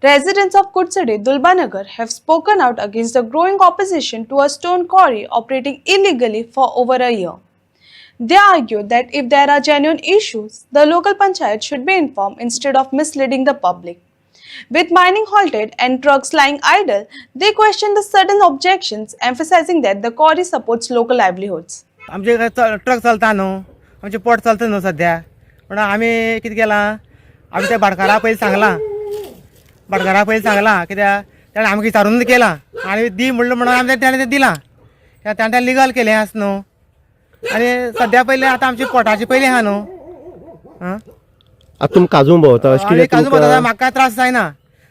Residents of Kutsade, Dulbanagar have spoken out against the growing opposition to a stone quarry operating illegally for over a year. They argue that if there are genuine issues, the local panchayat should be informed instead of misleading the public. With mining halted and trucks lying idle, they question the sudden objections, emphasizing that the quarry supports local livelihoods. आमचे truck चलता न्हू आमचे पोट चलता न्हू सद्या पण आमी कितें केलां आमी त्या भाटकारा पयलीं सांगलां कित्याक ताणें आमकां विचारून केलां आनी दी म्हणलें म्हणून आमी ताणें तें दिलां ताणें लिगल केलें आसा न्हू आनी सद्या पयलीं आतां आमची पोटाची पयलीं आहा न्हू आतां तुमकां काजू भोंवता अशें कितें काजू भोंवता म्हाका त्रास जायना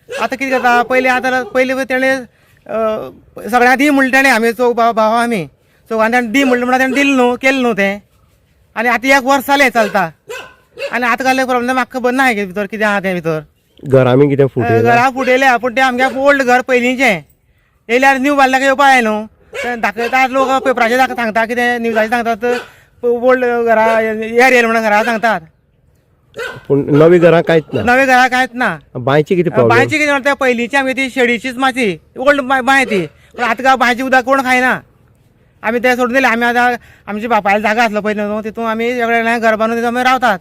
आतां कितें जाता पयलीं तेणें सगळ्यांक दी म्हणलें ताणें आमी भाव आमी चौगांनी ताणें दी म्हणलें म्हणून ताणें दिलें न्हू केलें न्हू तें आनी आतां 1 वर्स जालें चलता आनी आतां कसलें प्रोब्लेम म्हाका खबर ना हें भितर कितें आहा तें भितर घरांनी कितें फुटयलां घरा फुटयल्या पूण तें आमगे ओल्ड घर पयलींचें येयल्यार न्यू बांदल्याक येवपा जाय न्हू तें दाखयता लोक पेपराचेर सांगता कितें न्यूजाचेर सांगतात ओल्ड घरा एअर येयलें म्हणून घरा सांगतात पूण नवीं घरां कांयच ना नवीं घरा कांयच ना बांयची कितें प्रॉब्लेम बांयची कितें म्हणटा पयलींची आमगे ती शेडीचीच माती ओल्ड बांय ती पूण आतां बांयची उदक कोण खायना आमी तें सोडून दिलें आमी आतां आमच्या बापायलो जागा आसलो पयलीं न्हू तितून आमी वेगळें घर बांदून तितून आमी रावतात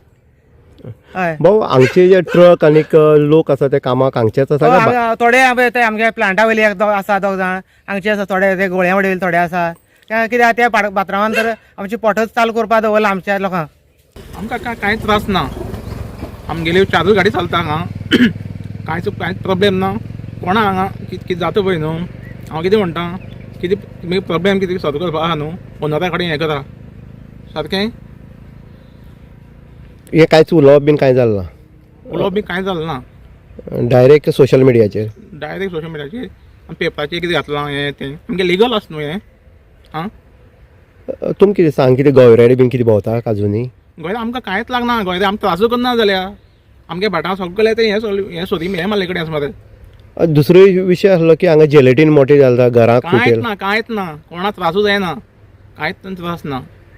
हय भाऊ हांगचे जे ट्रक आनीक लोक आसा ते कामाक हांगचेच आसा काय थोडे ते आमगे प्लांटा वयले आसा 2 जाण हांगचे आसा थोडे ते गोळ्या वडे थोडे आसा कित्याक त्या बाथरामान तर आमची पोटच चालू करपा दवरला आमच्या लोकांक आमकां कांय त्रास ना आमगेली 4 गाडी चलता हांगा कांयच प्रॉब्लेम ना कोणा हांगा कितें जाता पळय न्हू हांव कितें म्हणटा कितें प्रॉब्लेम कितें सॉल्व करपा आहा न्हू ओनरा कडेन हें करा सारकें हे कांयच उलोवप बीन कांय जालें ना उलोवप बी कांय जालें ना डायरेक्ट सोशल मिडियाचेर डायरेक्ट सोशल मिडियाचेर आनी पेपराचेर कितें घातलां हें तें आमगे लिगल आसा न्हू हें आं तुमकां कितें सांग कितें गवरेडे बीन कितें भोंवता काजूनी गोंय आमकां कांयच लागना गोंय आमी त्रासूय करना जाल्यार आमगे भाटां सगळें तें हें सोदी हें मारले कडेन आसा मरे दुसरो विशय आसलो की हांगा जेलेटीन मोटे जाता घरांक कांयच ना कोणा त्रासूय जायना कांयच त्रास ना